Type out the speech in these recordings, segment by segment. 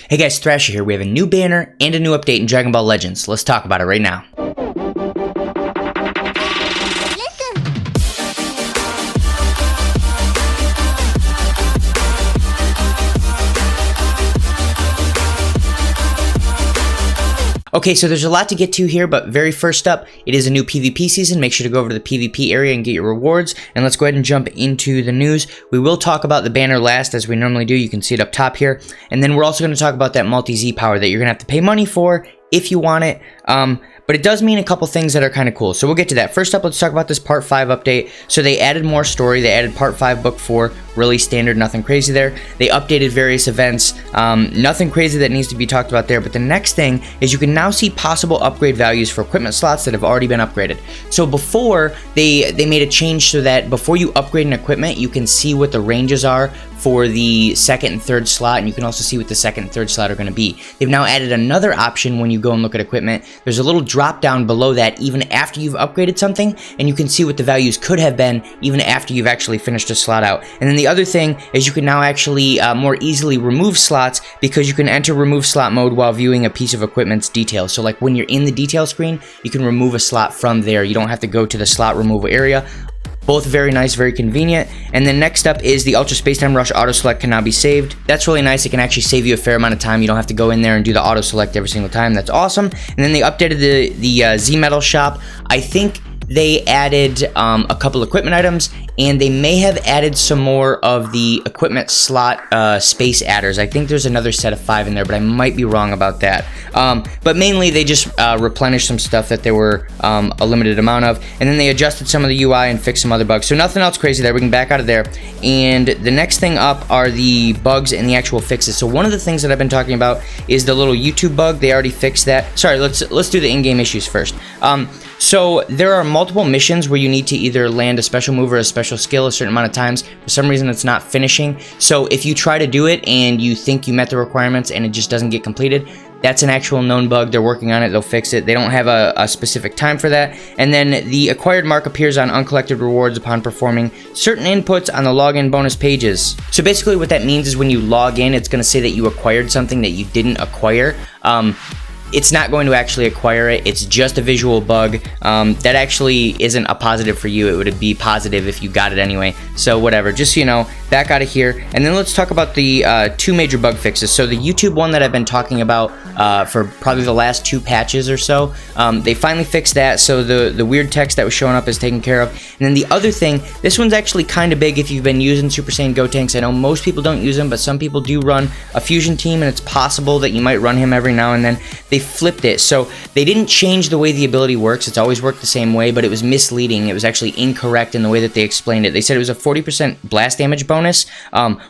Hey guys, Thrasher here. We have a new banner and a new update in Dragon Ball Legends. Let's talk about it right now. Okay, so there's a lot to get to here, but very first up, it is a new PvP season. Make sure to go over to the PvP area and get your rewards. And let's go ahead and jump into the news. We will talk about the banner last, as we normally do. You can see it up top here. And then we're also going to talk about that multi-Z power that you're going to have to pay money for if you want it. But it does mean a couple things that are kind of cool. So we'll get to that. First up, let's talk about this Part 5 update. So they added more story. They added Part 5, Book 4. Really standard, nothing crazy there. They updated various events. Nothing crazy that needs to be talked about there. But the next thing is you can now see possible upgrade values for equipment slots that have already been upgraded. So before, they made a change so that before you upgrade an equipment, you can see what the ranges are for the second and third slot, and you can also see what the second and third slot are going to be. They've now added another option when you go and look at equipment. There's a little drop down below that even after you've upgraded something, and you can see what the values could have been even after you've actually finished a slot out. And then the other thing is you can now actually more easily remove slots because you can enter remove slot mode while viewing a piece of equipment's details. So like when you're in the detail screen, you can remove a slot from there. You don't have to go to the slot removal area. Both very nice, very convenient. And then next up is the Ultra Spacetime Rush Auto Select can now be saved. That's really nice. It can actually save you a fair amount of time. You don't have to go in there and do the auto select every single time. That's awesome. And then they updated the Z-Metal shop. I think they added a couple equipment items, and they may have added some more of the equipment slot space adders. I think there's another set of 5 in there, but I might be wrong about that. But mainly they just replenished some stuff that there were a limited amount of, and then they adjusted some of the UI and fixed some other bugs. So nothing else crazy there. We can back out of there. And the next thing up are the bugs and the actual fixes. So one of the things that I've been talking about is the little YouTube bug. They already fixed that. Sorry, let's do the in-game issues first. So there are multiple missions where you need to either land a special move or a special skill a certain amount of times. For some reason, it's not finishing. So if you try to do it and you think you met the requirements and it just doesn't get completed, that's an actual known bug. They're working on it. They'll fix it. They don't have a specific time for that. And then the acquired mark appears on uncollected rewards upon performing certain inputs on the login bonus pages. So basically what that means is when you log in, it's going to say that you acquired something that you didn't acquire. It's not going to actually acquire it. It's just a visual bug. That actually isn't a positive for you. It would be positive if you got it anyway. So whatever, just so you know, back out of here. And then let's talk about the 2 major bug fixes. So the YouTube one that I've been talking about for probably the last 2 patches or so, they finally fixed that. So the weird text that was showing up is taken care of. And then the other thing, this one's actually kind of big if you've been using Super Saiyan Gotenks. I know most people don't use them, but some people do run a fusion team, and it's possible that you might run him every now and then. They flipped it. So they didn't change the way the ability works. It's always worked the same way, but it was misleading. It was actually incorrect in the way that they explained it. They said it was a 40% blast damage bonus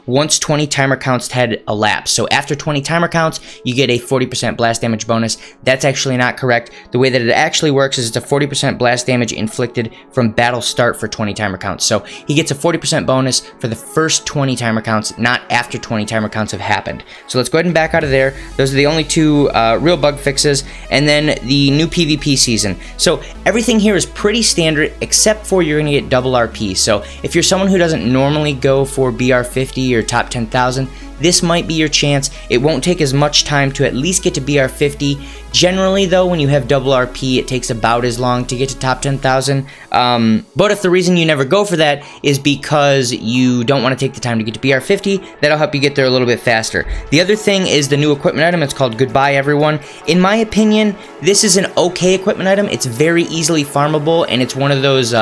once 20 timer counts had elapsed. So after 20 timer counts, you get a 40% blast damage bonus. That's actually not correct. The way that it actually works is it's a 40% blast damage inflicted from battle start for 20 timer counts. So he gets a 40% bonus for the first 20 timer counts, not after 20 timer counts have happened. So let's go ahead and back out of there. Those are the only 2 real bug fixes. And then the new PvP season. So everything here is pretty standard, except for you're going to get double RP. So if you're someone who doesn't normally go for BR50 or top 10,000, this might be your chance. It won't take as much time to at least get to BR50. Generally, though, when you have double RP, it takes about as long to get to top 10,000. But if the reason you never go for that is because you don't want to take the time to get to BR50, that'll help you get there a little bit faster. The other thing is the new equipment item. It's called Goodbye Everyone. In my opinion, this is an okay equipment item. It's very easily farmable, and it's one of those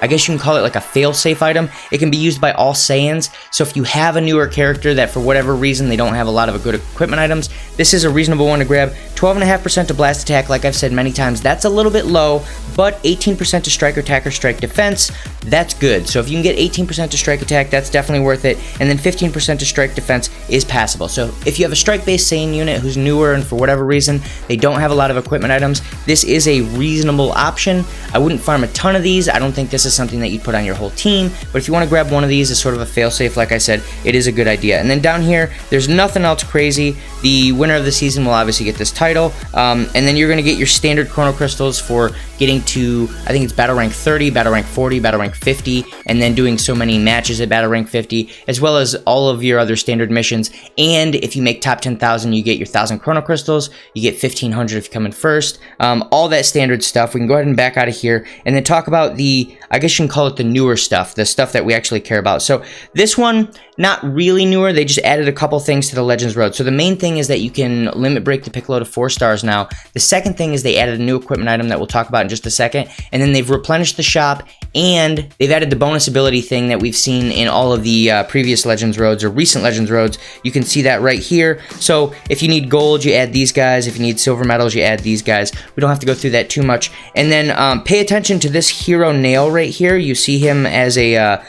I guess you can call it like a fail-safe item. It can be used by all Saiyans, so if you have a newer character that for whatever reason they don't have a lot of good equipment items, this is a reasonable one to grab. 12.5% to blast attack, like I've said many times, that's a little bit low, but 18% to strike attack or strike defense, that's good. So if you can get 18% to strike attack, that's definitely worth it, and then 15% to strike defense is passable. So if you have a strike-based Saiyan unit who's newer and for whatever reason they don't have a lot of equipment items, this is a reasonable option. I wouldn't farm a ton of these. I don't think this is something that you put on your whole team, but if you want to grab one of these as sort of a failsafe, like I said, it is a good idea. And then down here, there's nothing else crazy. The winner of the season will obviously get this title, and then you're going to get your standard chrono crystals for getting to, I think it's battle rank 30, battle rank 40, battle rank 50, and then doing so many matches at battle rank 50, as well as all of your other standard missions. And if you make top 10,000, you get your 1,000 chrono crystals, you get 1,500 if you come in first, all that standard stuff. We can go ahead and back out of here and then talk about the, I guess you can call it the newer stuff, the stuff that we actually care about. So this one, not really newer, they just added a couple things to the Legends Road. So the main thing is that you can limit break the PYLOT to 4 stars now. The second thing is they added a new equipment item that we'll talk about in just a second, and then they've replenished the shop, and they've added the bonus ability thing that we've seen in all of the previous Legends Roads or recent Legends Roads. You can see that right here. So if you need gold, you add these guys. If you need silver medals, you add these guys. We don't have to go through that too much. And then pay attention to this hero nail right here. You see him as a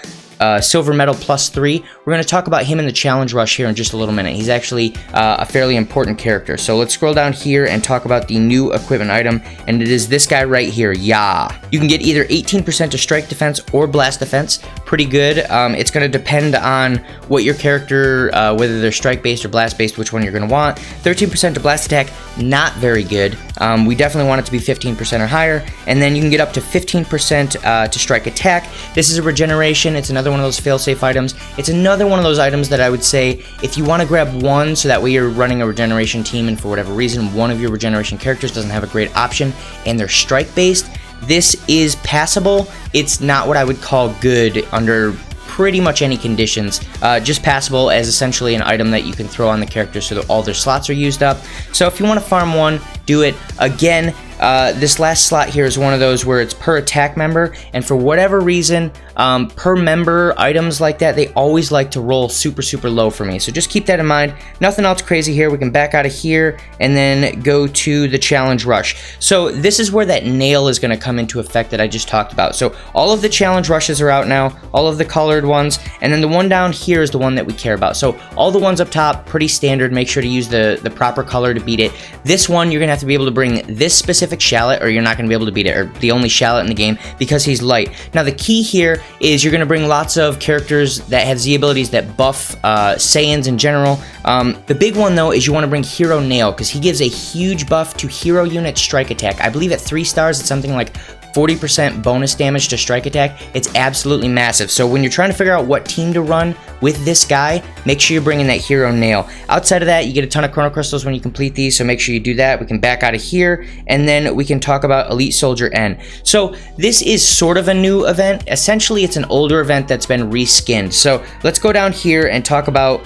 silver medal +3. We're going to talk about him in the challenge rush here in just a little minute. He's actually a fairly important character. So let's scroll down here and talk about the new equipment item, and it is this guy right here, Ya. You can get either 18% to strike defense or blast defense. Pretty good. It's going to depend on what your character, whether they're strike based or blast based, which one you're going to want. 13% to blast attack, not very good. We definitely want it to be 15% or higher, and then you can get up to 15% to strike attack. This is a regeneration. It's another one of those failsafe items. It's another one of those items that I would say if you want to grab one, so that way you're running a regeneration team and for whatever reason one of your regeneration characters doesn't have a great option and they're strike based, this is passable. It's not what I would call good under pretty much any conditions, just passable as essentially an item that you can throw on the character so that all their slots are used up. So if you want to farm one, do it. Again, this last slot here is one of those where it's per attack member, and for whatever reason, per member items like that, they always like to roll super low for me. So just keep that in mind. Nothing else crazy here. We can back out of here and then go to the challenge rush. So this is where that nail is going to come into effect that I just talked about. So all of the challenge rushes are out now, all of the colored ones, and then the one down here is the one that we care about. So all the ones up top, pretty standard. Make sure to use the proper color to beat it. This one, you're going to have to be able to bring this specific shallot, or you're not going to be able to beat it, or the only shallot in the game, because he's light. Now the key here is you're going to bring lots of characters that have Z abilities that buff Saiyans in general. The big one though is you want to bring Hero Nail, because he gives a huge buff to hero unit strike attack. I believe at 3 stars it's something like 40% bonus damage to strike attack. It's absolutely massive. So when you're trying to figure out what team to run with this guy, make sure you're bringing that Hero Nail. Outside of that, you get a ton of chrono crystals when you complete these, so make sure you do that. We can back out of here, and then we can talk about Elite Soldier N. So this is sort of a new event. Essentially, it's an older event that's been reskinned. So let's go down here and talk about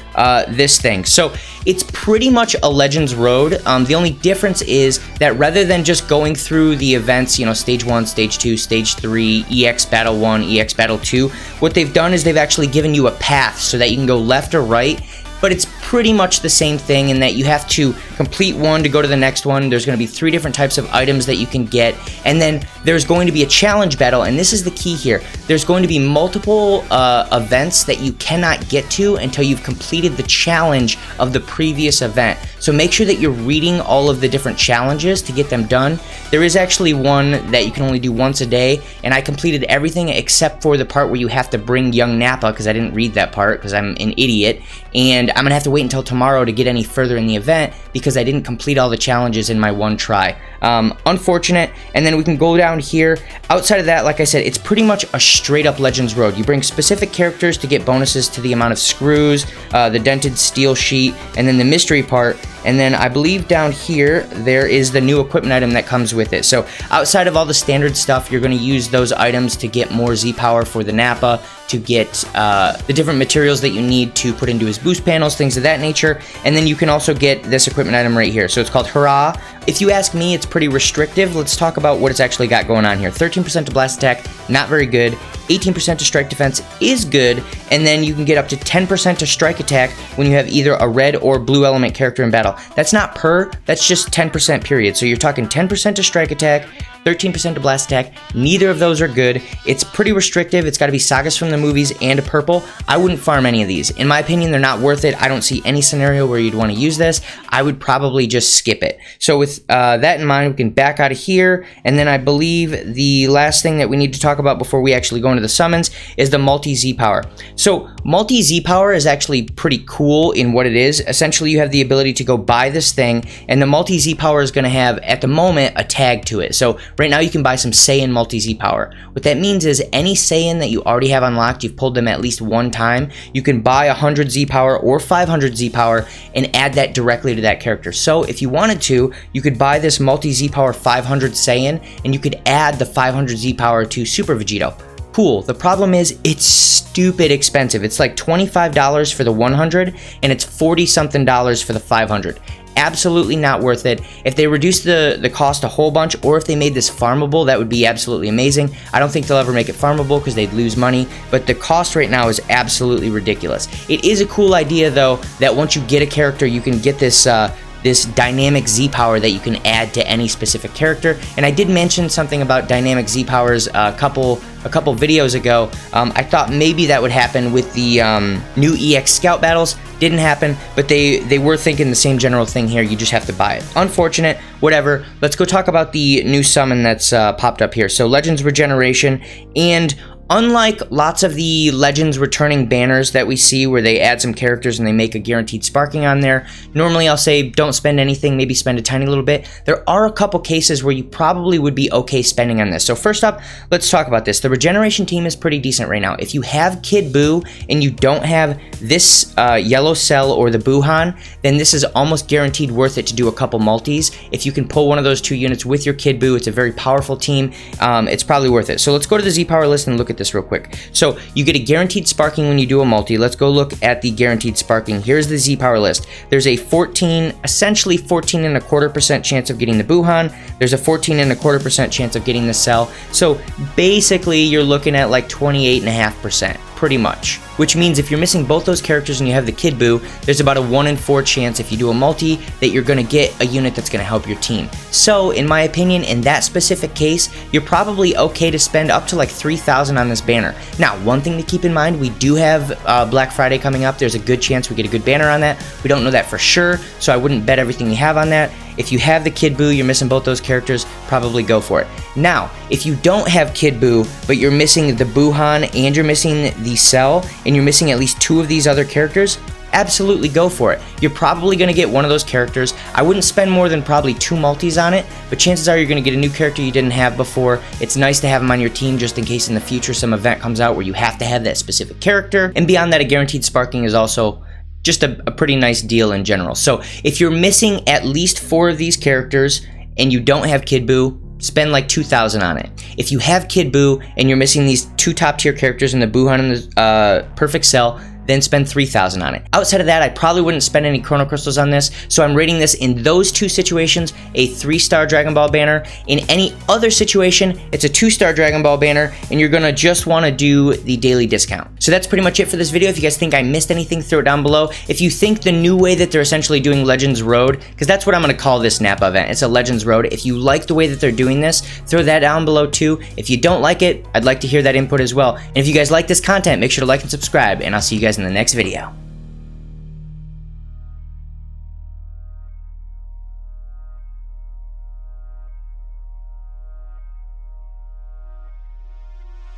this thing. So it's pretty much a Legends Road. The only difference is that rather than just going through the events, you know, stage 1, stage 2, stage 3, EX Battle 1, EX Battle 2, what they've done is they've actually given you a path so that you can go left or right, but it's pretty much the same thing in that you have to complete one to go to the next one. There's going to be 3 different types of items that you can get, and then there's going to be a challenge battle, and this is the key here. There's going to be multiple events that you cannot get to until you've completed the challenge of the previous event. So make sure that you're reading all of the different challenges to get them done. There is actually one that you can only do once a day, and I completed everything except for the part where you have to bring young Nappa, because I didn't read that part because I'm an idiot, and I'm gonna have to wait until tomorrow to get any further in the event because I didn't complete all the challenges in my one try. Unfortunate. And then we can go down here. Outside of that, like I said, it's pretty much a straight up Legends Road. You bring specific characters to get bonuses to the amount of screws, the dented steel sheet, and then the mystery part. And then I believe down here, there is the new equipment item that comes with it. So outside of all the standard stuff, you're going to use those items to get more Z power for the Nappa, to get the different materials that you need to put into his boost panels, things of that nature. And then you can also get this equipment item right here. So it's called Hurrah. If you ask me, it's pretty restrictive. Let's talk about what it's actually got going on here. 13% to blast attack, not very good. 18% to strike defense is good, and then you can get up to 10% to strike attack when you have either a red or blue element character in battle. That's not per, that's just 10% period. So you're talking 10% to strike attack, 13% to blast attack. Neither of those are good. It's pretty restrictive. It's got to be sagas from the movies and a purple. I wouldn't farm any of these. In my opinion, they're not worth it. I don't see any scenario where you'd want to use this. I would probably just skip it. So with that in mind, we can back out of here. And then I believe the last thing that we need to talk about before we actually go into the summons is the multi-Z power. So multi-Z power is actually pretty cool in what it is. Essentially, you have the ability to go buy this thing, and the multi-Z power is going to have, at the moment, a tag to it. So right now you can buy some Saiyan multi-Z power. What that means is any Saiyan that you already have unlocked, you've pulled them at least one time, you can buy 100 Z power or 500 Z power and add that directly to that character. So if you wanted to, you could buy this multi-Z power 500 Saiyan and you could add the 500 Z power to Super Vegito. Cool. The problem is it's stupid expensive. It's like $25 for the 100 and it's 40 something dollars for the 500. Absolutely not worth it. If they reduce the cost a whole bunch, or if they made this farmable, that would be absolutely amazing. I don't think they'll ever make it farmable because they'd lose money, but the cost right now is absolutely ridiculous. It is a cool idea though, that once you get a character, you can get this this dynamic Z power that you can add to any specific character. And I did mention something about dynamic Z powers a couple videos ago. I thought maybe that would happen with the new EX Scout battles. Didn't happen, but they were thinking the same general thing here. You just have to buy it. Unfortunate, whatever. Let's go talk about the new summon that's popped up here. So Legends Regeneration, and unlike lots of the Legends returning banners that we see where they add some characters and they make a guaranteed sparking on there, normally I'll say don't spend anything, maybe spend a tiny little bit. There are a couple cases where you probably would be okay spending on this. So first up, let's talk about this. The regeneration team is pretty decent right now. If you have Kid Buu and you don't have this yellow cell or the Buhan, then this is almost guaranteed worth it to do a couple multis. If you can pull one of those two units with your Kid Buu, it's a very powerful team. It's probably worth it. So let's go to the Z power list and look at this real quick. So you get a guaranteed sparking when you do a multi. Let's go look at the guaranteed sparking. Here's the Z power list. There's a essentially 14.25% chance of getting the Buhan. There's a 14.25% chance of getting the cell. So basically you're looking at like 28.5%. Pretty much, which means if you're missing both those characters and you have the Kid Buu, there's about a 1 in 4 chance if you do a multi that you're going to get a unit that's going to help your team. So in my opinion, in that specific case, you're probably okay to spend up to like 3,000 on this banner. Now, one thing to keep in mind, we do have Black Friday coming up. There's a good chance we get a good banner on that. We don't know that for sure, so I wouldn't bet everything you have on that. If you have the Kid Buu, you're missing both those characters, probably go for it. Now, if you don't have Kid Buu, but you're missing the Buhan and you're missing the Cell, and you're missing at least 2 of these other characters, absolutely go for it. You're probably going to get one of those characters. I wouldn't spend more than probably 2 multis on it, but chances are you're going to get a new character you didn't have before. It's nice to have them on your team just in case in the future some event comes out where you have to have that specific character. And beyond that, a guaranteed sparking is also just a pretty nice deal in general. So if you're missing at least 4 of these characters and you don't have Kid Buu, spend like 2,000 on it. If you have Kid Buu and you're missing these 2 top tier characters in the Buhan and the Perfect Cell, then spend 3,000 on it. Outside of that, I probably wouldn't spend any Chrono Crystals on this, so I'm rating this in those 2 situations a 3-star Dragon Ball banner. In any other situation, it's a 2-star Dragon Ball banner, and you're gonna just wanna do the daily discount. So that's pretty much it for this video. If you guys think I missed anything, throw it down below. If you think the new way that they're essentially doing Legends Road, because that's what I'm gonna call this Nappa event, it's a Legends Road. If you like the way that they're doing this, throw that down below too. If you don't like it, I'd like to hear that input as well. And if you guys like this content, make sure to like and subscribe, and I'll see you guys in the next video.